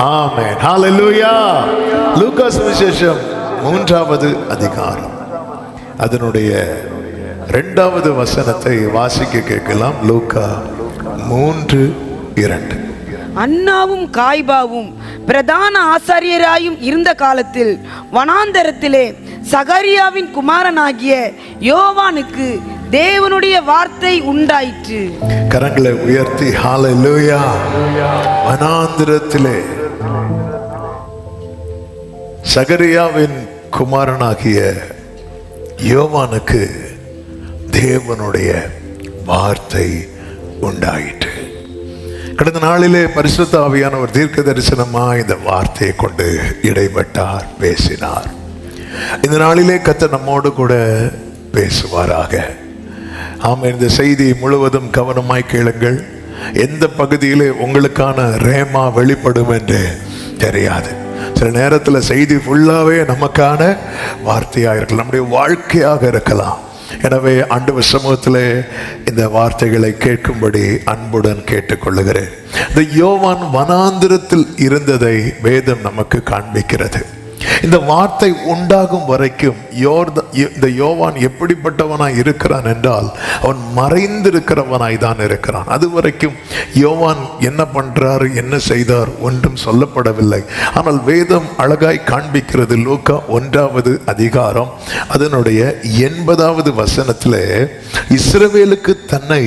ஆமென். ஹல்லேலூயா. லூக்கா சுவிசேஷம் 3வது அதிகாரம் அதனுடைய 2வது வசனத்தை வாசிக்க கேட்கலாம். லூக்கா 3:2. அன்னாவும் காய்பாவும் பிரதான ஆசாரியராயும் இருந்த காலத்தில் வனாந்தரத்திலே சகரியாவின் குமாரனாகிய யோவானுக்கு தேவனுடைய வார்த்தை உண்டாயிற்று. கரங்களை உயர்த்தி ஹல்லேலூயா. வனாந்தரத்திலே சகரியாவின் குமாரனாகிய யோவானுக்கு தேவனுடைய வார்த்தை உண்டாயிற்று. கடந்த நாளிலே பரிசுத்த ஆவியானவர் தீர்க்க தரிசனமா இந்த வார்த்தையை கொண்டு இடைப்பட்டார், பேசினார். இந்த நாளிலே கர்த்தர் நம்மோடு கூட பேசுவாராக. ஆமாம், இந்த செய்தி முழுவதும் கவனமாய் கேளுங்கள். எந்த பகுதியிலே உங்களுக்கான ரேமா வெளிப்படும் என்று தெரியாது. சில நேரத்தில் செய்தி ஃபுல்லாகவே நமக்கான வார்த்தையாக இருக்கலாம், நம்முடைய வாழ்க்கையாக இருக்கலாம். எனவே ஆண்டவர் சமூகத்தில் இந்த வார்த்தைகளை கேட்கும்படி அன்புடன் கேட்டுக்கொள்ளுகிறேன். இந்த யோவான் வனாந்திரத்தில் இருந்ததை வேதம் நமக்கு காண்பிக்கிறது. இந்த வார்த்தை உண்டாகும் வரைக்கும் இந்த யோவான் எப்படிப்பட்டவனாய் இருக்கிறான் என்றால் அவன் மறைந்திருக்கிறவனாய் தான் இருக்கிறான். அது வரைக்கும் யோவான் என்ன பண்றாரு, என்ன செய்தார் ஒன்றும் சொல்லப்படவில்லை. ஆனால் வேதம் அழகாய் காண்பிக்கிறது. லூக்கா 1வது அதிகாரம் அதனுடைய 80வது வசனத்தில் இஸ்ரவேலுக்கு தன்னை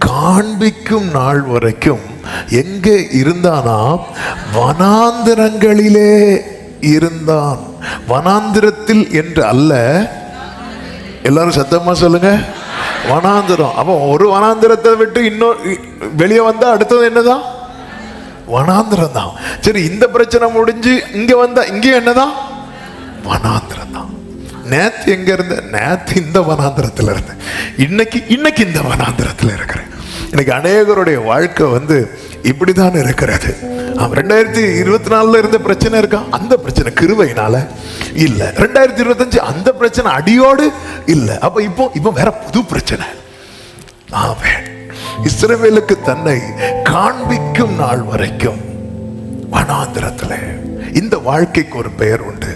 காண்பிக்கும் நாள் வரைக்கும் எங்கே இருந்தானா? வனாந்திரங்களிலே இருந்தான். வனாந்திரத்தில் என்று அல்ல. எல்லாரும் சத்தமா சொல்லுங்க, வனாந்திரம். அப்போ ஒரு வனாந்திரத்தை விட்டு இன்னொரு வெளியே வந்தா அடுத்தது என்னதான்? வனாந்திரம் தான். சரி, இந்த பிரச்சனை முடிஞ்சு இங்க வந்தா இங்கே என்னதான்? வனாந்திரம் தான். நேத்து எங்க இருந்த? நேத்து இந்த வனாந்திரத்தில் இருந்த. இன்னைக்கு இந்த வனாந்திரத்தில் இருக்கிறேன். இன்னைக்கு அநேகருடைய வாழ்க்கை இப்படிதான் இருக்கிறது. 2024 இருந்த பிரச்சனை இருக்கா? அந்த பிரச்சனை கிருபையினால இல்ல. 2025 அந்த பிரச்சனை அடியோடு இல்ல. அப்ப இப்போ வேற புது பிரச்சனை. இஸ்ரவேலுக்கு தன்னை காண்பிக்கும் நாள் வரைக்கும் வனாந்திரத்தில். இந்த வாழ்க்கைக்கு ஒரு பெயர் உண்டு.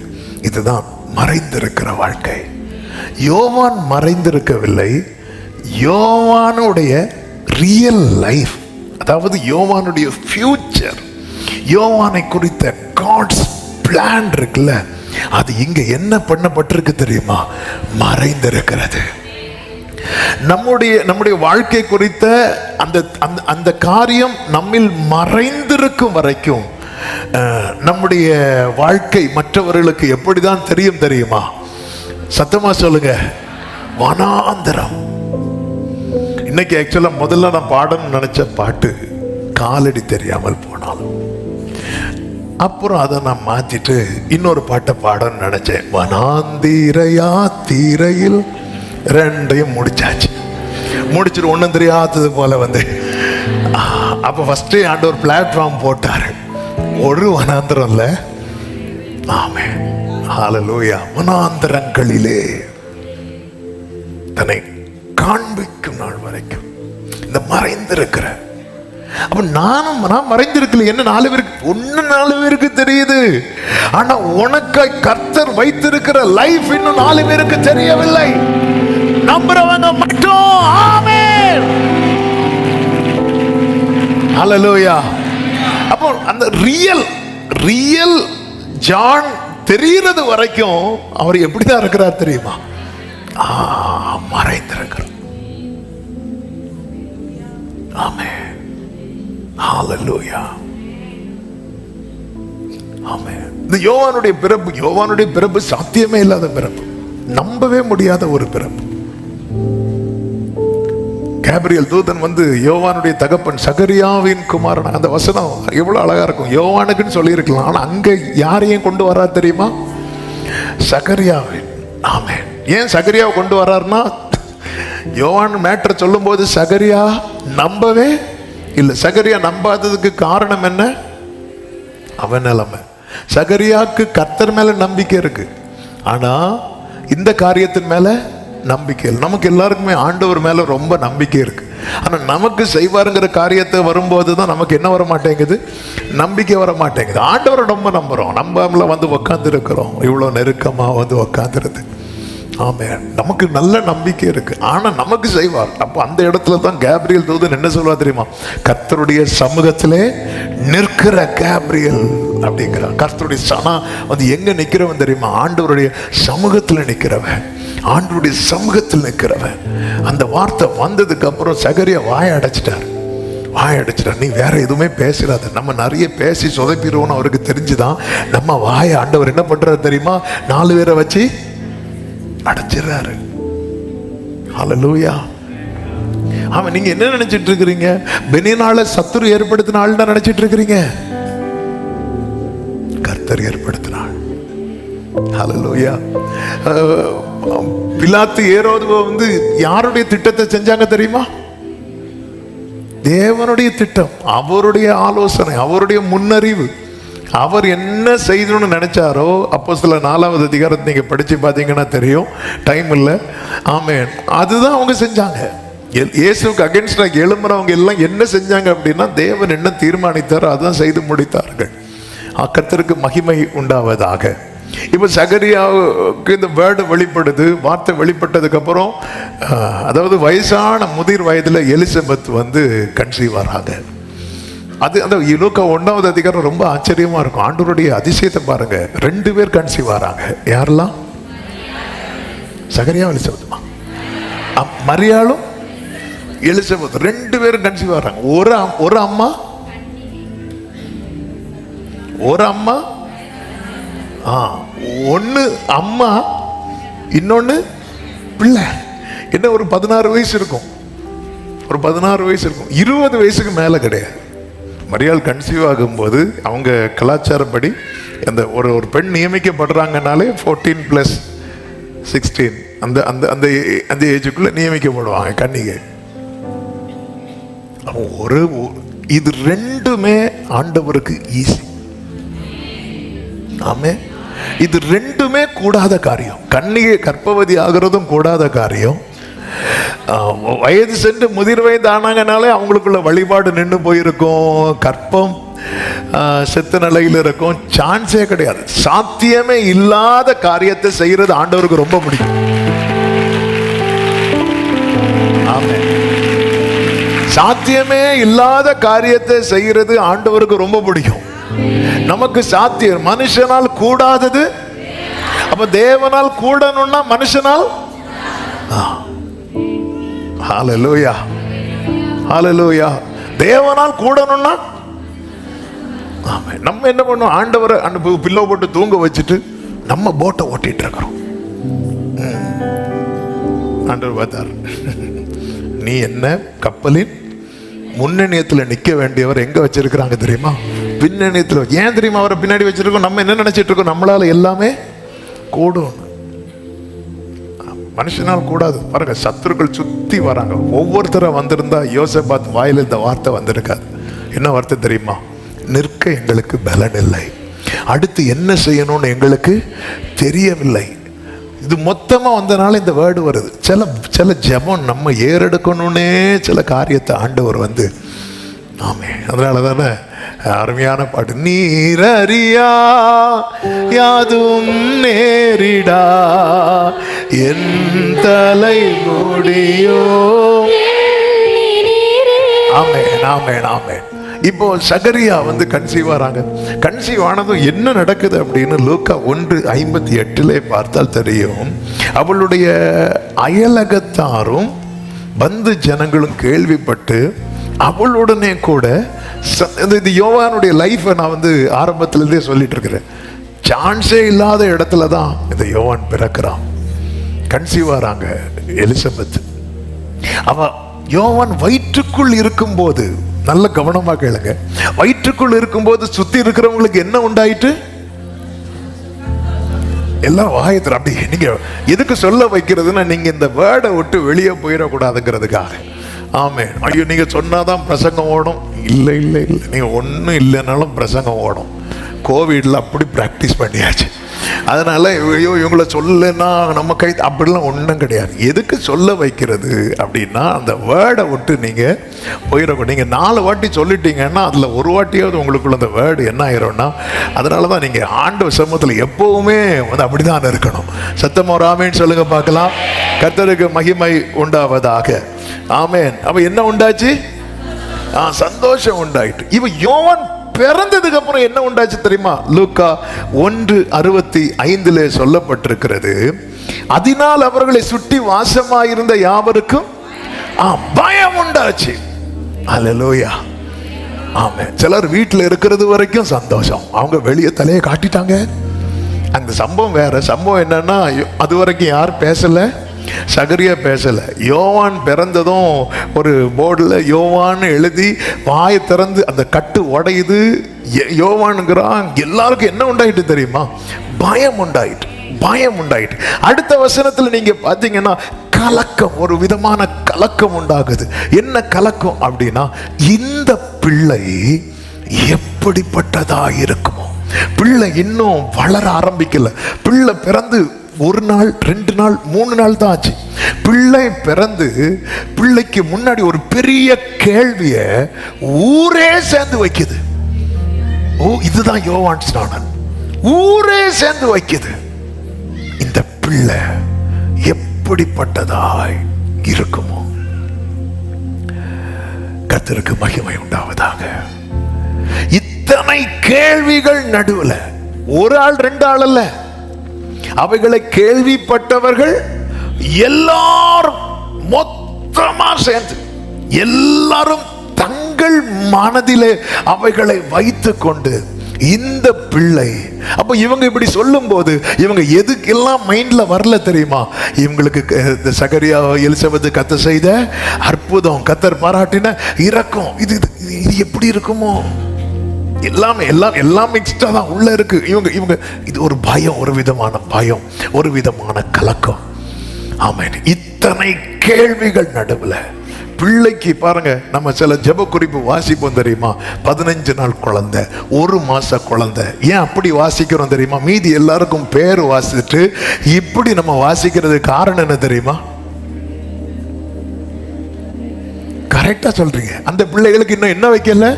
இதுதான் மறைந்திருக்கிற வாழ்க்கை. யோவான் மறைந்திருக்கவில்லை. யோவானுடைய ரியல் லைஃப், அதாவது யோவானுடைய ஃபியூச்சர், யோவானை குறித்த காட்ஸ் பிளான் இருக்குல்ல, அது இங்க என்ன பண்ணப்பட்டிருக்கு தெரியுமா? மறைந்திருக்கிறது. நம்முடைய வாழ்க்கை குறித்த அந்த காரியம் நம்மில் மறைந்திருக்கும் வரைக்கும் நம்முடைய வாழ்க்கை மற்றவர்களுக்கு எப்படிதான் தெரியும் தெரியுமா? சத்தமா சொல்லுங்க, வனாந்தரம். இன்னைக்கு ஆக்சுவலா முதல்ல நான் பாடணும்னு நினைச்ச பாட்டு காலடி தெரியாமல் போனாலும், அப்புறம் அதை நான் மாத்திட்டு இன்னொரு பாட்டை பாடணும்னு நினைச்சேன். வனாந்திரையா தீரையில் ரெண்டையும் முடிச்சாச்சு. முடிச்சுட்டு ஒன்றும் தெரியாதது போல அப்போ ஃபர்ஸ்டே ஆண்டவர் பிளாட்ஃபார்ம் போட்டாரு. ஒரு வனாந்திரம் இல்லை. ஆமென், ஹல்லேலூயா. வனாந்திரங்களிலே தன்னை காண்பிக்கும் நாள் வரைக்கும் இந்த மறைந்திருக்கிற. அப்ப நான் மறைந்திருக்கல. என்ன 4 பேருக்கு தெரியுது. ஆனா உனக்காய் கர்த்தர் வைத்திருக்கிற லைஃப் இன்னும் 4 பேருக்கு தெரியவில்லை. நம்புறவங்க மட்டும் ஆமென், ஹல்லேலூயா. அப்போ அந்த ரியல் ஜான் தெரிகிறது வரைக்கும் அவர் எப்படிதான் இருக்கிறார் தெரியுமா? மறைந்திருக்கிறார். ஆமென், ஹல்லேலூயா, ஆமென். இந்த யோவானுடைய பிறப்பு சாத்தியமே இல்லாத பிறப்பு, நம்பவே முடியாத ஒரு பிறப்பு. கேப்ரியல் தூதன் யோவானுடைய தகப்பன் சகரியாவின் குமாரன். அந்த வசனம் எவ்வளவு அழகா இருக்கும். யோவானுக்குன்னு சொல்லி இருக்கலாம், ஆனா அங்க யாரையும் கொண்டு வரா தெரியுமா? சகரியாவின். ஆமென். ஏன் சகரியாவை கொண்டு வர்றாருன்னா, யோவான் மேட்டர் சொல்லும் போது சகரியா நம்பவே இல்லை. சகரியா நம்பாததுக்கு காரணம் என்ன? அவன் நிலைமை. சகரியாவுக்கு கர்த்தர் மேல நம்பிக்கை இருக்கு, ஆனா இந்த காரியத்தின் மேல நம்பிக்கை இல்லை. நமக்கு எல்லாருக்குமே ஆண்டவர் மேல ரொம்ப நம்பிக்கை இருக்கு. ஆனா நமக்கு செய்வாருங்கிற காரியத்தை வரும்போது தான் நமக்கு என்ன வர மாட்டேங்குது, நம்பிக்கை வர மாட்டேங்குது. ஆண்டவரை ரொம்ப நம்புறோம், நம்பாமல வந்து உக்காந்து இருக்கிறோம், இவ்வளவு நெருக்கமா வந்து உக்காந்துருது. ஆமென். நமக்கு நல்ல நம்பிக்கை இருக்கு, ஆனா நமக்கு செய்வார். அப்போ அந்த இடத்துல தான் கேப்ரியல் தூதன் என்ன சொல்லுவா தெரியுமா? கர்த்தருடைய சமூகத்திலே நிற்கிற கேப்ரியல் அப்படிங்கிறார். கர்த்தருடைய சனா வந்து எங்க நிக்கிறவன் தெரியுமா? ஆண்டவருடைய சமூகத்தில் நிற்கிறவன், ஆண்டவருடைய சமூகத்தில் நிற்கிறவன். அந்த வார்த்தை வந்ததுக்கு அப்புறம் சகரியா வாயை அடைச்சிட்டார். நீ வேற எதுவுமே பேசிடாத, நம்ம நிறைய பேசி சொதப்பிடுவோம்னு அவருக்கு தெரிஞ்சுதான் நம்ம வாயை ஆண்டவர் என்ன பண்றாரு தெரியுமா? 4 பேரை வச்சு அடைச்சிடறாரு. ஹல்லேலூயா. ஆமா, நீங்க என்ன நினைச்சிட்டு இருக்கிறீங்க? பெனினால சத்துரு ஏற்படுத்தின ஆள் தான் நினைச்சிட்டு இருக்கிறீங்க. கர்த்தர் ஏற்படுத்தினாள். ஹல்லேலூயா. பிலாத்து ஏரோது வந்து யாருடைய திட்டத்தை செஞ்சாங்க தெரியுமா? தேவனுடைய திட்டம், அவருடைய ஆலோசனை, அவருடைய முன்னறிவு. அவர் என்ன செய்யணும்னு நினைச்சாரோ, அப்போஸ்தலர் 4வது அதிகாரத்தை நீங்க படிச்சு பார்த்தீங்கன்னா தெரியும், டைம் இல்லை. ஆமென். அதுதான் அவங்க செஞ்சாங்க. இயேசுவுக்கு அகைன்ஸ்டா எழும்புறவங்க எல்லாம் என்ன செஞ்சாங்க அப்படின்னா, தேவன் என்ன தீர்மானித்தாரோ அதான் செய்து முடித்தார்கள். கர்த்தருக்கு மகிமை உண்டாவதாக. இப்போ சகரியாவுக்கு இந்த வேர்டு வெளிப்படுது. வார்த்தை வெளிப்பட்டதுக்கு அப்புறம் அதாவது வயசான முதிர் வயதுல எலிசபெத் வந்து கன்சீவ் ஆறாங்க. அது அந்த லூக்கா 1வது அதிகாரம் ரொம்ப ஆச்சரியமா இருக்கும். ஆண்டவருடைய அதிசயத்தை பாருங்க. 2 பேர் கன்சீவ் ஆறாங்க. யாரெல்லாம்? சகரியா எலிசபெத்துமா? மரியாளும் எலிசபெத் 2 பேரும் கன்சீவ் ஆறாங்க. ஒரு அம்மா ஒன்னு அம்மா, இன்னொன்னு பிள்ளை. என்ன ஒரு 16 வயசு இருக்கும், 20 வயசுக்கு மேல கிடையாது. மரியாள் கன்சீவ் ஆகும்போது அவங்க கலாச்சாரப்படி அந்த ஒரு பெண் நியமிக்கப்படுறாங்கனாலே 14 + 16 அந்த ஏஜுக்குள்ள நியமிக்கப்படுவாங்க கன்னிகை. இது 2மே ஆண்டவருக்கு ஈஸி. ஆமே. இது 2மே கூடாத காரியம். கன்னிகை கர்ப்பவதி ஆகிறதும் கூடாத காரியம். வயது சென்று முதிர் வயது ஆனாங்கனாலே அவங்களுக்குள்ள வழிபாடு நின்று போயிருக்கும், கற்பம் செத்த நிலையில் இருக்கும், சான்ஸே கிடையாது. சாத்தியமே இல்லாத காரியத்தை செய்யறது ஆண்டவருக்கு ரொம்ப பிடிக்கும். ஆமென். சாத்தியமே இல்லாத காரியத்தை செய்யறது ஆண்டவருக்கு ரொம்ப பிடிக்கும். நமக்கு சாத்தியம், மனுஷனால் கூடாதது. அப்ப தேவனால் கூடணும்னா மனுஷனால். ஹல்லேலூயா, ஹல்லேலூயா. தேவனால் கூடணும்னா ஆமென். நம்ம என்ன பண்ணுவோம்? ஆண்டவரை பில்லோ போட்டு தூங்க வச்சுட்டு நம்ம போட்டை ஓட்டிட்டு இருக்கிறோம். ஆண்டவர் பார்த்தார், நீ என்ன கப்பலின் முன்னணியத்துல நிக்க வேண்டியவர் எங்க வச்சிருக்கிறாங்க தெரியுமா? பின்னணியத்துல. ஏன் தெரியுமா அவரை பின்னாடி வச்சிருக்கோம்? நம்ம என்ன நினைச்சிட்டு இருக்கோம்? நம்மளால எல்லாமே கூடும். மனுஷனால் கூடாது. பாருங்க, சத்துருக்கள் சுத்தி வராங்க. ஒவ்வொருத்தரும் வந்திருந்தா யோசேபாத் வாயில இந்த வார்த்தை வந்திருக்காது. என்ன வார்த்தை தெரியுமா? நிற்க எங்களுக்கு பலன் இல்லை, அடுத்து என்ன செய்யணும்னு எங்களுக்கு தெரியவில்லை. இது மொத்தமா வந்தனால இந்த வேர்டு வருது. சில ஜெபம் நம்ம ஏறெடுக்கணும்னே சில காரியத்தை ஆண்டவர் வந்து. ஆமே. அதனால தானே அருமையான பாட்டு, நீரறியா யாதும் நேரிடா என் தலை முடியோ. ஆமென், ஆமென், ஆமென். இப்போ சகரியா வந்து கன்சீவ் ஆறாங்க. கன்சீவ் ஆனதும் என்ன நடக்குது அப்படின்னு லூக்கா 1:58 பார்த்தால் தெரியும். அவளுடைய அயலகத்தாரும் பந்து ஜனங்களும் கேள்விப்பட்டு அவளுடனே கூட, இது யோவானுடைய லைஃபை நான் வந்து ஆரம்பத்திலிருந்தே சொல்லிட்டு இருக்கிறேன். சான்ஸே இல்லாத இடத்துல தான் இந்த யோவான் பிறக்கிறான். கன்சீவ் ஆறாங்க எலிசபெத். அவ யோவான் வயிற்றுக்குள் இருக்கும்போது, நல்ல கவனமா கேளுங்க, வயிற்றுக்குள் இருக்கும்போது சுத்தி இருக்கிறவங்களுக்கு என்ன உண்டாயிட்டு? எல்லாம் வாயத்துல. அப்படி நீங்க எதுக்கு சொல்ல வைக்கிறதுன்னா, நீங்க இந்த வேர்டை விட்டு வெளியே போயிடக்கூடாதுங்கிறதுக்காக. ஆமே. ஐயோ, நீங்க சொன்னாதான் பிரசங்கம் ஓடும். இல்லை இல்லை இல்லை, நீங்க ஒன்றும் இல்லைனாலும் பிரசங்கம் ஓடும். கோவிட்ல அப்படி பிராக்டிஸ் பண்ணியாச்சு. அதனால ஐயோ இவங்கள சொல்லனா நம்ம கை அப்படிலாம் ஒன்றும் கிடையாது. எதுக்கு சொல்ல வைக்கிறது அப்படின்னா அந்த வேர்டை விட்டு நீங்கள் போயிடக்கூடாது. நீங்கள் 4 வாட்டி சொல்லிட்டீங்கன்னா அதில் ஒரு வாட்டியாவது உங்களுக்குள்ள அந்த வேர்டு என்ன ஆயிரும்னா, அதனால தான் நீங்கள் ஆண்டவர் சமூகத்தில் எப்போவுமே வந்து அப்படி தான் இருக்கணும். சத்தமா ஒரு ஆமேன்னு சொல்லுங்க பார்க்கலாம். கர்த்தருக்கு மகிமை உண்டாவதாக. ஆமேன். அப்ப என்ன உண்டாச்சு? சந்தோஷம் உண்டாயிட்டு. இவன் யோவான் பிறந்ததுக்கு அப்புறம் என்ன உண்டாச்சு தெரியுமா? லூக்கா 1:65 சொல்லப்பட்டிருக்கிறது, அதனால் அவர்களை சுற்றி வாசமாயிருந்த யாவருக்கும் பயம் உண்டாச்சு. அல்லேலூயா. ஆமென். சிலர் வீட்டில் இருக்கிறது வரைக்கும் சந்தோஷம், அவங்க வெளியே தலையை காட்டிட்டாங்க. அந்த சம்பவம் வேற. சம்பவம் என்னன்னா, அது வரைக்கும் யார் பேசல? சகரியா பேசல. யோவான் பிறந்ததும் ஒரு போர்டில் யோவான் எழுதி வாயை திறந்து அந்த கட்டு உடையுது. யோவானுங்கிறான். எல்லாருக்கும் என்ன உண்டாயிட்டு தெரியுமா? பயம் உண்டாயிட்டு. பயம் உண்டாயிட்டு. அடுத்த வசனத்தில் நீங்க பார்த்தீங்கன்னா கலக்கம், ஒரு விதமான கலக்கம் உண்டாகுது. என்ன கலக்கம் அப்படின்னா, இந்த பிள்ளை எப்படிப்பட்டதா இருக்குமோ. பிள்ளை இன்னும் வளர ஆரம்பிக்கல. பிள்ளை பிறந்து 1 நாள் 2 நாள் 3 நாள் தான் ஆச்சு. பிள்ளை பிறந்து பிள்ளைக்கு முன்னாடி ஒரு பெரிய கேள்வியை ஊரே சேர்ந்து வைக்குது. இதுதான் யோவான் ஸ்நானன். ஊரே சேர்ந்து வைக்குது, இந்த பிள்ளை எப்படிப்பட்டதாய் இருக்குமோ. கர்த்தருக்கு மகிமை உண்டாவதாக. இத்தனை கேள்விகள் நடுவுல 1 ஆள் 2 ஆள் அல்ல, அவைகளை கேள்விப்பட்டவர்கள் எல்லாரும் மொத்தமா சேர்ந்து எல்லாரும் தங்கள் மனதிலே அவைகளை வைத்துக் கொண்டு இந்த பிள்ளை. அப்ப இவங்க இப்படி சொல்லும் போது இவங்க எதுக்கெல்லாம் மைண்ட்ல வரல தெரியுமா? இவங்களுக்கு சகரியா எலிசபெத் கர்த்தர் செய்த அற்புதம், கர்த்தர் பாராட்டின இரக்கம், இது எப்படி இருக்குமோ. எல்லாம் மிக்ஸ்டா தான் உள்ள இருக்கு. இவங்க இது ஒரு பயம், ஒரு விதமான பயம், ஒரு விதமான கலக்கம். ஆமென். இத்தனை கேள்விகள் நடுவுல பிள்ளைக்கு பாருங்க, நம்ம சில ஜெப குறிப்பு வாசிப்போம் தெரியுமா? 15 நாள் குழந்தை, 1 மாச குழந்தை. ஏன் அப்படி வாசிக்கிறோம் தெரியுமா? மீதி எல்லாருக்கும் பேர் வாசிட்டு இப்படி நம்ம வாசிக்கிறது காரணம் என்ன தெரியுமா? கரெக்டா சொல்றீங்க. அந்த பிள்ளைகளுக்கு இன்னும் என்ன வைக்கல?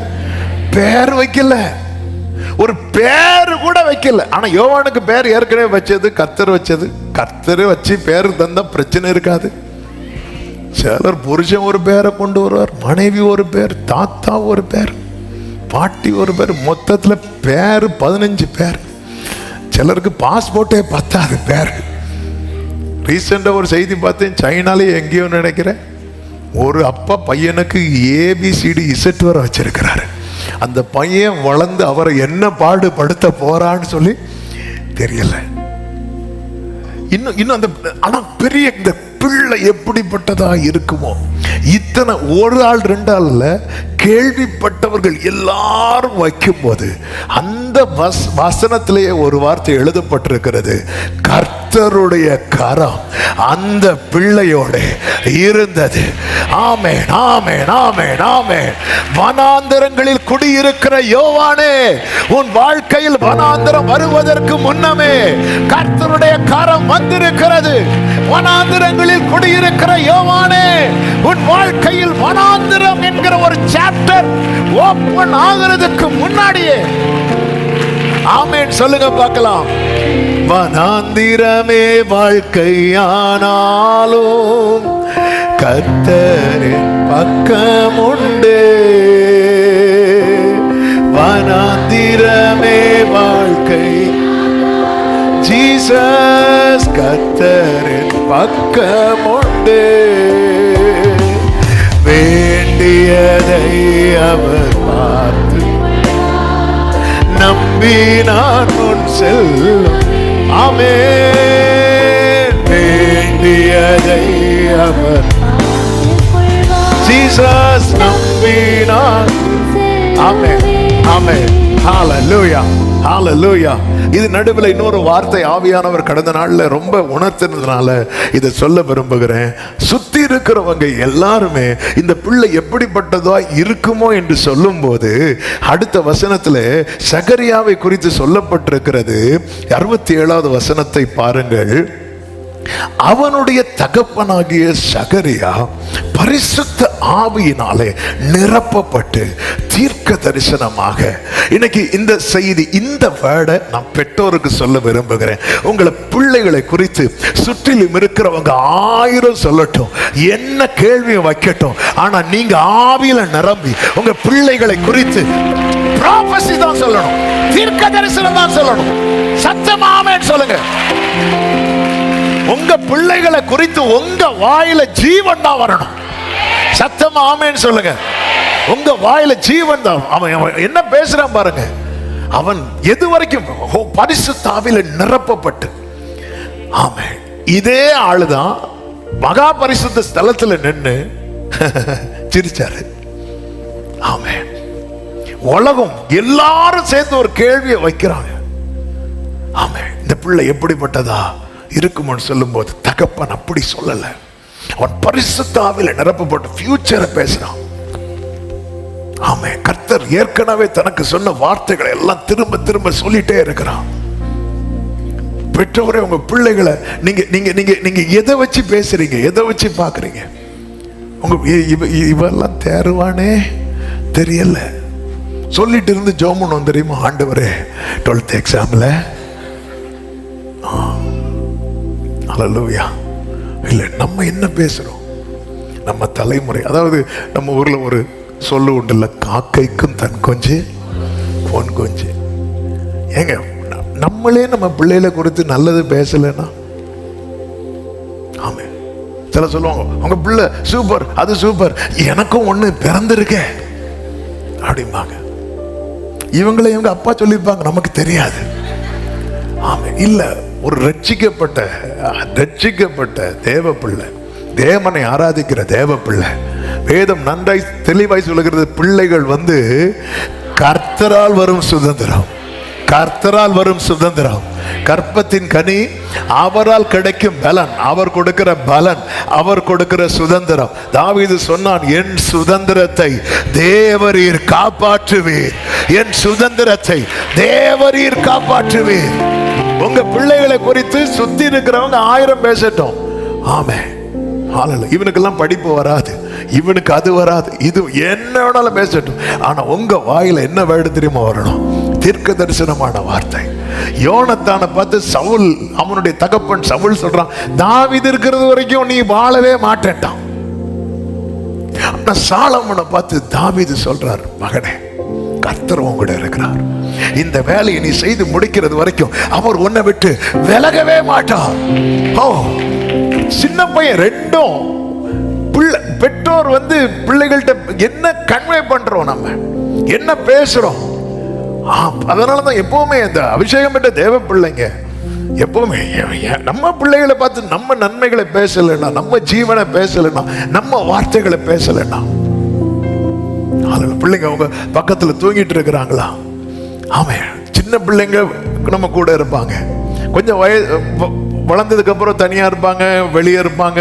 பேர் வைக்கல. ஒரு பேர் கூட வைக்கல. ஆனா யோவானுக்கு பேர் ஏற்கனவே வச்சது கர்த்தர் வச்சது. கர்த்தர் வச்சு பேர் தந்தா பிரச்சனை இருக்காது. சிலர் புருஷன் ஒரு பேரை கொண்டு வருவார், மனைவி ஒரு பேர், தாத்தா ஒரு பேர், பாட்டி ஒரு பேர், மொத்தத்துல பேர் 15 பேர். சிலருக்கு பாஸ்போர்ட்டே பத்தாது பேர். ரீசெண்டா ஒரு செய்தி பார்த்தேன், சைனாலே எங்கேயோ நினைக்கிறேன், ஒரு அப்பா பையனுக்கு ABCD Z வர வச்சிருக்கிறாரு. அந்த பையன் வளர்ந்து அவரை என்ன பாடுபடுத்த போறான்னு சொல்லி தெரியல. இன்னும் அந்த ஆனா பெரிய இந்த பிள்ளை எப்படிப்பட்டதா இருக்குமோ. இத்தனை 1 ஆள் 2 ஆள்ல கேள்விப்பட்டவர்கள் எல்லாரும் வைக்கும் போது அந்த வசனத்திலேயே ஒரு வார்த்தை எழுதப்பட்டிருக்கிறது, கர்த்தருடைய கரம் அந்த பிள்ளையோட இருந்தது. ஆமென், ஆமென், ஆமென், ஆமென். வனாந்தரங்களில் குடியிருக்கிற யோவானே, உன் வாழ்க்கையில் வனாந்தரம் வருவதற்கு முன்னமே கர்த்தருடைய கரம் வந்திருக்கிறது. வனாந்தரங்களில் குடியிருக்கிற யோவானே, உன் வாழ்க்கையில் வனாந்தரம் என்கிற ஒரு சாப்டர் ஓபன் ஆகிறதுக்கு முன்னாடியே. ஆமென் சொல்லுங்க பார்க்கலாம். வனாந்திரமே வாழ்க்கையானாலும் கர்த்தரின் பக்கம் உண்டு. வனாந்திரமே வாழ்க்கை, ஜீசஸ் கர்த்தரின் பக்கம் உண்டு. வேண்டியதை அவர் பார்த்து நம்பினான் உன் செல்லும். ஆமென். வேண்டியதை அவர் ஜீசஸ் நம்பினான். ஆமென், ஆமென். ஹalleluya, ஹalleluya. இது நடுவில் இன்னொரு வார்த்தை ஆவியானவர் கடந்த நாள்ல ரொம்ப உணர்த்தினதுனால இதை சொல்ல விரும்புகிறேன். சுத்தி இருக்கிறவங்க எல்லாருமே இந்த பிள்ளை எப்படிப்பட்டதா இருக்குமோ என்று சொல்லும் போது அடுத்த வசனத்துல சகரியாவை குறித்து சொல்லப்பட்டிருக்கிறது. 67வது வசனத்தை பாருங்கள். அவனுடைய தகப்பனாகிய சகரியா பரிசுத்த ஆவியினாலே நிரப்பப்பட்டு தீர்க்க தரிசனமாக. இன்னைக்கு இந்த செய்தி, இந்த வேர்டை நான் பெற்றோருக்கு சொல்ல விரும்புகிறேன். உங்களை பிள்ளைகளை குறித்து சுற்றிலும் இருக்கிறவங்க 1000 சொல்லட்டும், என்ன கேள்வியை வைக்கட்டும், ஆனா நீங்க ஆவியில நிரம்பி உங்க பிள்ளைகளை குறித்து ப்ராபசி தான் சொல்லணும், தீர்க்க தரிசனம் தான் சொல்லணும். சத்தமாமே சொல்லுங்க. உங்க பிள்ளைகளை குறித்து உங்க வாயில ஜீவன் தான் வரணும். சத்தமா ஆமென் சொல்லுங்க. உங்க வாயில ஜீவன் தான். அவன் என்ன பேசுறான் பாருங்க. அவன் எது வரைக்கும் பரிசுத்த ஆவியில நிரப்பப்பட்டு. ஆமென். இதே ஆளுதான் மகா பரிசுத்த ஸ்தலத்துல நின்னு சிரிச்சாரு. ஆமென். உலகம் எல்லாரும் சேர்ந்து ஒரு கேள்வியை வைக்கிறாங்க. ஆமென். இந்த பிள்ளை எப்படிப்பட்டதா இருக்கும்னு சொல்லும் போது தகப்பன் அப்படி சொல்லல. அவன் பரிசுத்த ஆவியில நிரப்பப்பட்டு ஃபியூச்சரை பேசுறான். ஆமென். கர்த்தர் ஏற்கனவே தனக்கு சொன்ன வார்த்தைகளை எல்லாம் திரும்ப திரும்ப சொல்லிட்டே இருக்கிறான். பெற்றவரே, உங்க பிள்ளைகளை நீங்க நீங்க நீங்க நீங்க எதை வச்சு பேசுறீங்க, எதை வச்சு பாக்குறீங்க? உங்க இவெல்லாம் தேர்வானே தெரியல சொல்லிட்டு இருந்து ஜோமன் தெரியுமா? ஆண்டவரே 12th எக்ஸாம்ல ஹல்லேலூயா. இல்லை, நம்ம என்ன பேசுறோம்? நம்ம தலைமுறை, அதாவது நம்ம ஊர்ல ஒரு சொல்லு உண்டுல்ல, காக்கைக்கும் தன் கொஞ்சு பொன் கொஞ்சு. ஏங்க, நம்மளே நம்ம பிள்ளைகளை குறித்து நல்லது பேசலைன்னா, ஆமே, சில சொல்லுவாங்க உங்க பிள்ளை சூப்பர், அது சூப்பர், எனக்கும் ஒண்ணு பிறந்திருக்க அப்படிம்பாங்க. இவங்களை இவங்க அப்பா சொல்லியிருப்பாங்க, நமக்கு தெரியாது. ஆமே, இல்ல, ஒரு ரட்சிக்கப்பட்ட தேவ பிள்ளை, தேவனை ஆராதிக்கிற தேவ பிள்ளை, வேதம் நன்றாய் தெளிவாய் சொல்லுகிறது, பிள்ளைகள் கர்த்தரால் வரும் சுதந்திரம், கர்த்தரால் வரும் சுதந்திரம். கற்பத்தின் கனி அவரால் கிடைக்கும் பலன், அவர் கொடுக்கிற பலன், அவர் கொடுக்கிற சுதந்திரம். தாவீது சொன்னான், என் சுதந்திரத்தை தேவரீர் காப்பாற்றுவீர், என் சுதந்திரத்தை தேவரீர் காப்பாற்றுவீர். உங்க பிள்ளைகளை குறித்து சுத்தி இருக்கிறவங்க 1000 பேசட்டும். ஆமே, இவனுக்கெல்லாம் படிப்பு வராது, இவனுக்கு அது வராது, இது என்ன வேணாலும் பேசட்டும். ஆனா உங்க வாயில என்ன வேர்டு தெரியுமா வரணும்? தீர்க்க தரிசனமான வார்த்தை. யோனத்தானை பார்த்து சவுல், அவனுடைய தகப்பன் சவுல் சொல்றான், தாவீது இருக்கிறது வரைக்கும் நீ வாழவே மாட்டேன்டான். ஆனா சாலமோனை பார்த்து தாவீது சொல்றார், மகனே, கர்த்தர் உன் கூட இருக்கிறார், இந்த வேலையை நீ செய்து முடிக்கிறது வரைக்கும் அவர் உன்னை விட்டு விலகவே மாட்டார். ஓ, சின்ன பையன் ரெண்டும் பெற்றோர் பிள்ளைகள்கிட்ட என்ன கன்வே பண்றோம், நம்ம என்ன பேசுறோம். அதனாலதான் எப்பவுமே இந்த அபிஷேகம் பெற்ற தேவ பிள்ளைங்க எப்பவுமே நம்ம பிள்ளைகளை பார்த்து நம்ம நன்மைகளை பேசலைன்னா, நம்ம ஜீவனை பேசலைன்னா, நம்ம வார்த்தைகளை பேசலைன்னா, பிள்ளைங்க அவங்க பக்கத்துல தூங்கிட்டு இருக்கிறாங்களா? ஆமே, சின்ன பிள்ளைங்க நம்ம கூட இருப்பாங்க, கொஞ்சம் வளர்ந்ததுக்கு அப்புறம் தனியா இருப்பாங்க, வெளியே இருப்பாங்க.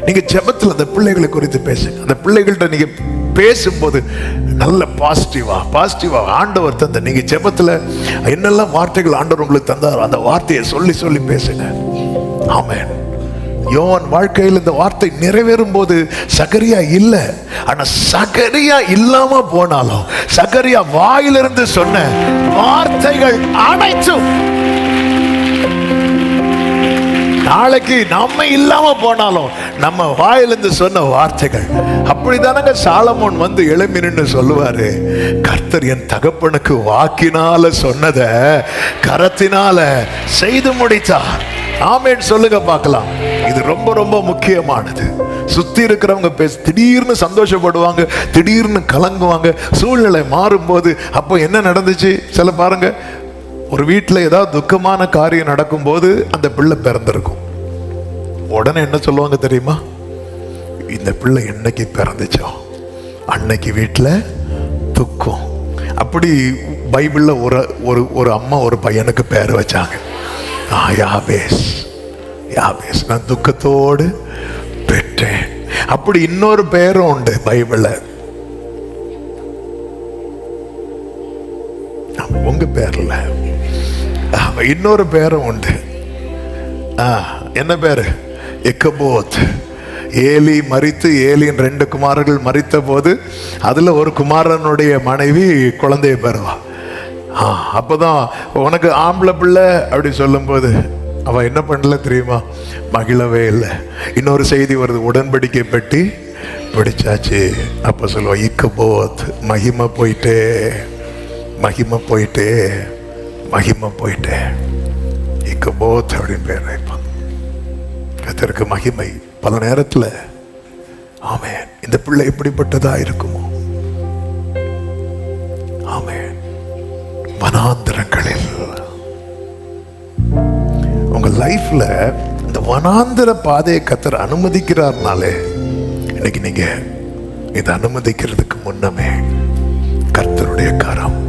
நீங்க ஜெபத்துல அந்த பிள்ளைகளை குறித்து பேசுங்க. அந்த பிள்ளைகள்கிட்ட நீங்க பேசும்போது நல்ல பாசிட்டிவா ஆண்டவர் தந்த, நீங்க ஜெபத்துல என்னெல்லாம் வார்த்தைகள் ஆண்டவர் உங்களுக்கு தந்தார், அந்த வார்த்தையை சொல்லி சொல்லி பேசுங்க. ஆமென். யோவான் வாழ்க்கையில் இந்த வார்த்தை நிறைவேறும் போது சகரியா இல்ல, ஆனா சகரியா இல்லாம போனாலும் சகரியா வாயிலிருந்து சொன்ன வார்த்தைகள் அனைத்தும் நாளைக்கு நம்ம இல்லாம போனாலும் நம்ம வாயிலிருந்து சொன்ன வார்த்தைகள் அப்படிதானங்க. சாலமோன் எழும்பி நின்று சொல்லுவாரு, கர்த்தர் என் தகப்பனுக்கு வாக்கினால சொன்னத கரத்தினால செய்து முடித்தார். ஆமென் சொல்லுங்க பார்க்கலாம். இது ரொம்ப ரொம்ப முக்கியமானது. சுத்தி இருக்கிறவங்க திடீர்னு சந்தோஷப்படுவாங்க, திடீர்னு கலங்குவாங்க. சூழ்நிலை மாறும்போது அப்போ என்ன நடந்துச்சு? சில பாருங்க, ஒரு வீட்டில் ஏதாவது துக்கமான காரியம் நடக்கும் போது அந்த பிள்ளை பிறந்திருக்கும். உடனே என்ன சொல்லுவாங்க தெரியுமா? இந்த பிள்ளை என்னைக்கு பிறந்துச்சோ அன்னைக்கு வீட்டில் துக்கம். அப்படி பைபிள்ல ஒரு ஒரு ஒரு அம்மா ஒரு பையனுக்கு பேர் வச்சாங்க, யாபேஸ். யாபேஸ் நான் துக்கத்தோடு பெற்றேன். அப்படி இன்னொரு பேரும் உண்டு பைபிள்ல. உங்க பேர்ல இன்னொரு பேரும் உண்டு. என்ன பேரு? எக்கபோத். ஏலி மரித்து, ஏலியின் 2 குமாரர்கள் மரித்த போது அதுல ஒரு குமாரனுடைய மனைவி குழந்தைய பெறுவா. அப்பதான் உனக்கு ஆம்பளை பிள்ளை அப்படி சொல்லும் போது அவ என்ன பண்ணல தெரியுமா? மகிழவே இல்லை. இன்னொரு செய்தி வருது, உடன்படிக்கை பெட்டி பிடிச்சாச்சு. அப்ப சொல்லுவா, இக்கபோத், மகிமை போயிட்டே, மகிமை போயிட்டே, மகிமை போயிட்டே, இக்கபோத் அப்படின்னு பேர் வைப்பான். கர்த்தருக்கு மகிமை. பல நேரத்தில் ஆமென், இந்த பிள்ளை எப்படிப்பட்டதா இருக்குமோ. ஆமென். வனாந்திரங்களில் உங்க லைஃப்ல இந்த வனாந்திர பாதையை கர்த்தர் அனுமதிக்கிறார்னாலே, இன்னைக்கு நீங்க இதை அனுமதிக்கிறதுக்கு முன்னமே கர்த்தருடைய கரம்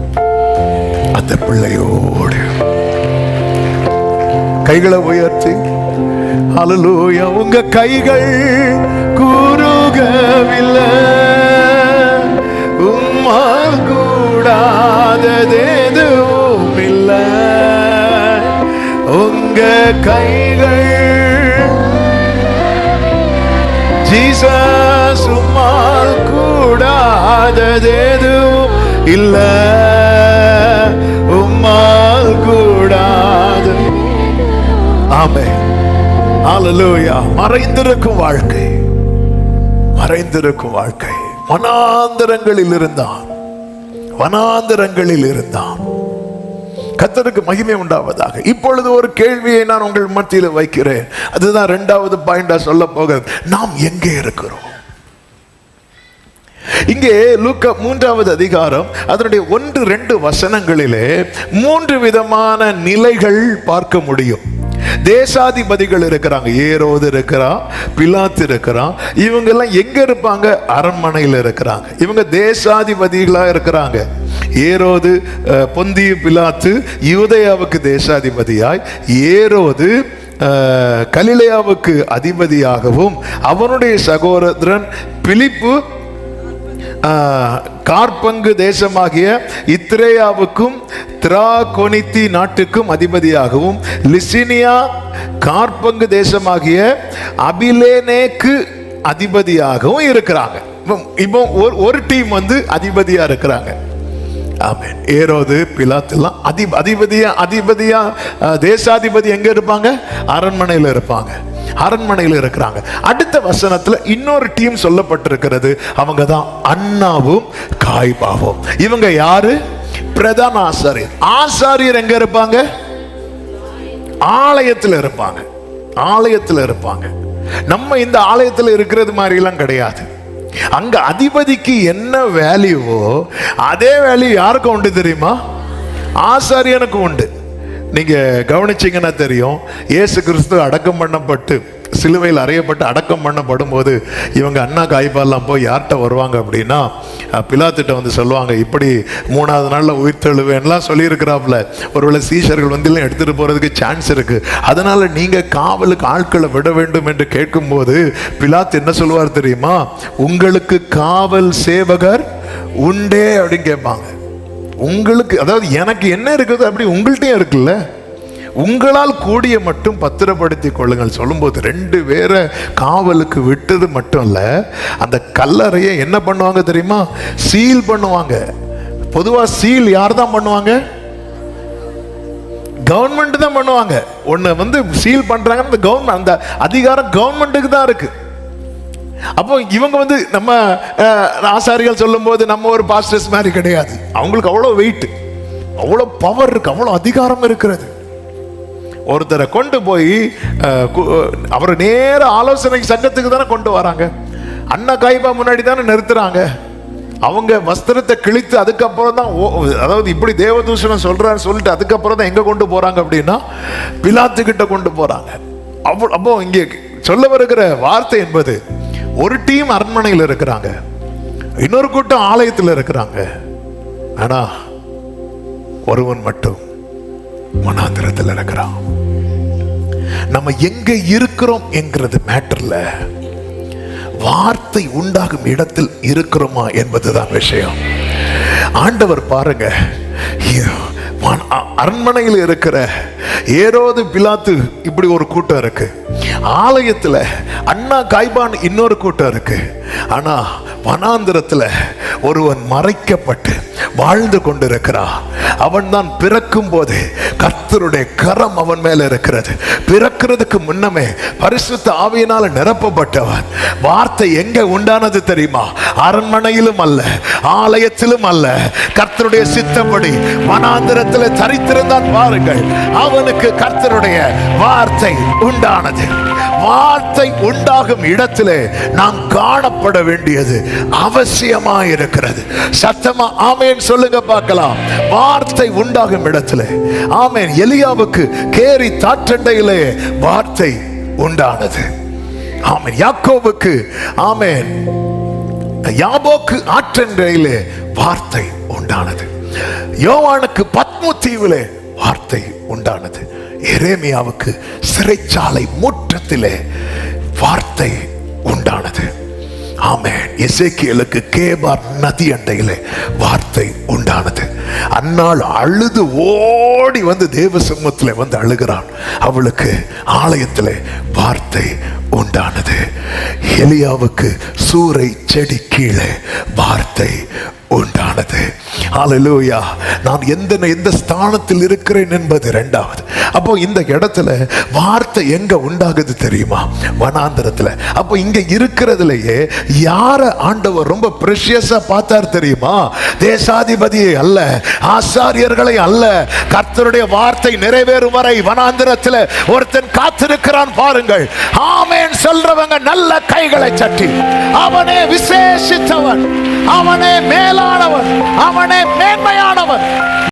அந்த பிள்ளையோடு. கைகளை உயர்த்தி ஹல்லேலூயா. உங்க கைகள் கூறுகவில்லை, உம்மால் கூடாதது எதுவும் இல்லை. உங்க கைகள் ஜீசஸ், உம்மால் கூடாதது எதுவும் இல்லை, உம்மால் கூடாது. ஆமென். ஹல்லேலூயா. மறைந்திருக்கும் வாழ்க்கை, மறைந்திருக்கும் வாழ்க்கை. வனாந்தரங்களில் இருந்தான், வனாந்தரங்களில் இருந்தான். கர்த்தருக்கு மகிமை உண்டாவதாக. இப்பொழுது ஒரு கேள்வியை நான் உங்கள் மத்தியில் வைக்கிறேன். அதுதான் 2வது பாயிண்டா சொல்ல போகிறது. நாம் எங்கே இருக்கிறோம்? இங்கே லூக்கா 3வது அதிகாரம் அதனுடைய 1-2 வசனங்களிலே 3 விதமான நிலைகள் பார்க்க முடியும். தேசாதிபதிகள் இருக்கிறாங்க, ஏரோது இருக்கிறான், பிலாத்து இருக்கிறான். இவங்க எல்லாம் எங்க இருப்பாங்க? அரண்மனையில் இருக்கிறாங்க. இவங்க தேசாதிபதிகளா இருக்கிறாங்க. ஏரோது, பொந்திய பிலாத்து யூதேயாவுக்கு தேசாதிபதியாய், ஏரோது கலிலேயாவுக்கு அதிபதியாகவும், அவனுடைய சகோதரன் பிலிப்பு கார்பங்கு தேசமாகிய இத்ரேயாவுக்கும் திராகோனித்தி நாட்டுக்கும் அதிபதியாகவும், லிசினியா கார்பங்கு தேசமாகிய அபிலேனேக்கு அதிபதியாகவும் இருக்கிறாங்க. இப்போ ஒரு டீம் வந்து அதிபதியா இருக்கிறாங்க. ஆமென். ஏரோது, பிலாத்துலாம் அதிபதியா தேசாதிபதி எங்க இருப்பாங்க? அரண்மனையில் இருப்பாங்க, அரண்மனையில் இருக்கிறாங்க. அடுத்த வசனத்துல இன்னொரு டீம் சொல்லப்பட்டிருக்கிறது. அவங்க தான் அன்னாவும் காய்பாவும். இவங்க யாரு? பிரதான ஆசாரியர். ஆசாரியர் எங்க இருப்பாங்க? ஆலயத்தில் இருப்பாங்க, ஆலயத்தில் இருப்பாங்க. நம்ம இந்த ஆலயத்தில் இருக்கிறது மாதிரி எல்லாம் கிடையாது. அங்க அதிபதிக்கு என்ன வேல்யூவோ அதே வேல்யூ யாருக்கும் உண்டு தெரியுமா? ஆசாரியனுக்கு உண்டு. நீங்க கவனிச்சீங்கன்னா தெரியும், இயேசு கிறிஸ்து அடக்கம் பண்ணப்பட்டு சிலுவையில் அறையப்பட்டு அடக்கம் பண்ணப்படும் போது இவங்க அண்ணா காய்பாலாம் போய் யார்கிட்ட வருவாங்க அப்படின்னா, பிலாத்திட்ட வந்து சொல்லுவாங்க, இப்படி 3வது நாளில் உயிர் தழுவேன்லாம் சொல்லியிருக்கிறாப்புல. ஒருவேளை சீஷர்கள் வந்து எல்லாம் எடுத்துகிட்டு போகிறதுக்கு சான்ஸ் இருக்குது, அதனால் நீங்கள் காவலுக்கு ஆட்களை விட வேண்டும் என்று கேட்கும்போது பிலாத்து என்ன சொல்லுவார் தெரியுமா? உங்களுக்கு காவல் சேவகர் உண்டே அப்படின்னு கேட்பாங்க. உங்களுக்கு, அதாவது எனக்கு என்ன இருக்குது அப்படி உங்கள்கிட்டயும் இருக்குல்ல, உங்களால் கூடிய மட்டும் பத்திரப்படுத்தி கொள்ளுங்கள் சொல்லும்போது 2 பேரை காவலுக்கு விட்டது மட்டும் இல்ல, அந்த கல்லறையை என்ன பண்ணுவாங்க தெரியுமா? சீல் பண்ணுவாங்க. பொதுவா சீல் யார் தான் பண்ணுவாங்க? கவர்மெண்ட் தான் பண்ணுவாங்க. ஒன்னு வந்து சீல் பண்றாங்க, அந்த கவர்மெண்ட், அந்த அதிகாரம் கவர்மெண்ட்டுக்கு தான் இருக்கு. அப்போ இவங்க வந்து நம்ம ஆசாரிகள் சொல்லும் போது நம்ம ஒரு பாஸ்டர்ஸ் மாதிரி கிடையாது. அவங்களுக்கு அவ்வளோ வெயிட், அவ்வளோ பவர் இருக்கு, அவ்வளோ அதிகாரம் இருக்கிறது. ஒருத்தரை கொண்டு போய் அவரை நேர ஆலோசனை சங்கத்துக்கு தானே கொண்டு வராங்க. அண்ணா காய்பா முன்னாடி தானே நிறுத்துறாங்க. அவங்க வஸ்திரத்தை கிழித்து அதுக்கப்புறம் தான், அதாவது இப்படி தேவதூஷணம் சொல்றான்னு சொல்லிட்டு அதுக்கப்புறம் தான் எங்க கொண்டு போறாங்க அப்படின்னா பிலாத்து கிட்ட கொண்டு போறாங்க. அப்போ இங்கே சொல்ல வருகிற வார்த்தை என்பது, ஒரு டீம் அரண்மனையில் இருக்கிறாங்க, இன்னொரு கூட்டம் ஆலயத்தில் இருக்கிறாங்க. ஆனா ஒருவன் மட்டும் வனாந்திரத்தில் இருக்கிறான். நம்ம எங்க இருக்கிறோம் என்கிறது மேட்டர்ல, வார்த்தை உண்டாகும் இடத்தில் இருக்கிறோமா என்பதுதான் விஷயம். ஆண்டவர் பாருங்க, அரண்மனையில் இருக்கிற ஏரோது பிலாத்து இப்படி ஒரு கூட்டம் இருக்கு, ஆலயத்துல அண்ணா காய்பான் இன்னொரு கூட்டம் இருக்கு. ஆனா வனாந்திரத்துல ஒருவன் மறைக்கப்பட்டு வாழ்ந்து கொண்டிருக்கிறான். அவன் தான் பிறக்கும் போது கர்த்தருடைய கரம் அவன் மேல இருக்கிறது. பிறக்கிறதுக்கு முன்னமே பரிசுத்த ஆவியினால நிரப்பப்பட்டவன். வார்த்தை எங்க உண்டானது தெரியுமா? அரண்மனையிலும் அல்ல, ஆலயத்திலும் அல்ல, கர்த்தருடைய சித்தப்படி வனாந்திரத்தில் தரித்திருந்தான். பாருங்கள், அவனுக்கு கர்த்தருடைய வார்த்தை உண்டானது. வார்த்தை உண்டாகும் இடத்திலே நாம் காணப்பட வேண்டியது அவசியமாயிருக்கிறது. சத்தமா ஆமென் சொல்லுங்க பார்க்கலாம். வார்த்தை உண்டாகும் இடத்திலே, ஆமென். எலியாவுக்கு கேரி தாற்றண்டையிலே வார்த்தை உண்டானது. ஆமென். யாக்கோபுக்கு, ஆமென், யாபோக்கு ஆற்றண்டையிலே வார்த்தை உண்டானது. யோவானுக்கு பத்மு தீவிலே வார்த்தை உண்டானது. எரேமியாவுக்கு சிறைச்சாலை முற்றத்திலே வார்த்தை உண்டானது. ஆமென். எசேக்கியேலுக்கு கேபார் நதி அண்டையிலே வார்த்தை உண்டானது. அன்னாள் அழுது ஓடி வந்து தேவ சமூகத்திலே வந்து அழுகிறான். அவளுக்கு ஆலயத்திலே வார்த்தை உண்டானது. எலியாவுக்கு சூறை செடி கீழே வார்த்தை உண்டானது. ஹல்லேலூயா. நான் எந்த ஸ்தானத்தில் இருக்கிறேன் என்பது இரண்டாவது. அப்போ இந்த இடத்துல வார்த்தை எங்க உண்டாகுது தெரியுமா? வனாந்திரத்துல. அப்போ இங்க இருக்கிறதுலயே யார ஆண்டவர் ரொம்ப பிரஷியஸா பார்த்தார் தெரியுமா? தேசாதிபதியை அல்ல, ஆசாரியர்களை அல்ல. கர்த்தருடைய வார்த்தை நிறைவேறும் வரை வனாந்திரத்துல ஒருத்தன் காத்திருக்கிறான். பாருங்கள், ஆமென் சொல்றவங்க நல்ல கைகளை தட்டி, அவனே விசேஷித்தவன், அவனே மேலானவன், அவனே மேன்மையானவன்.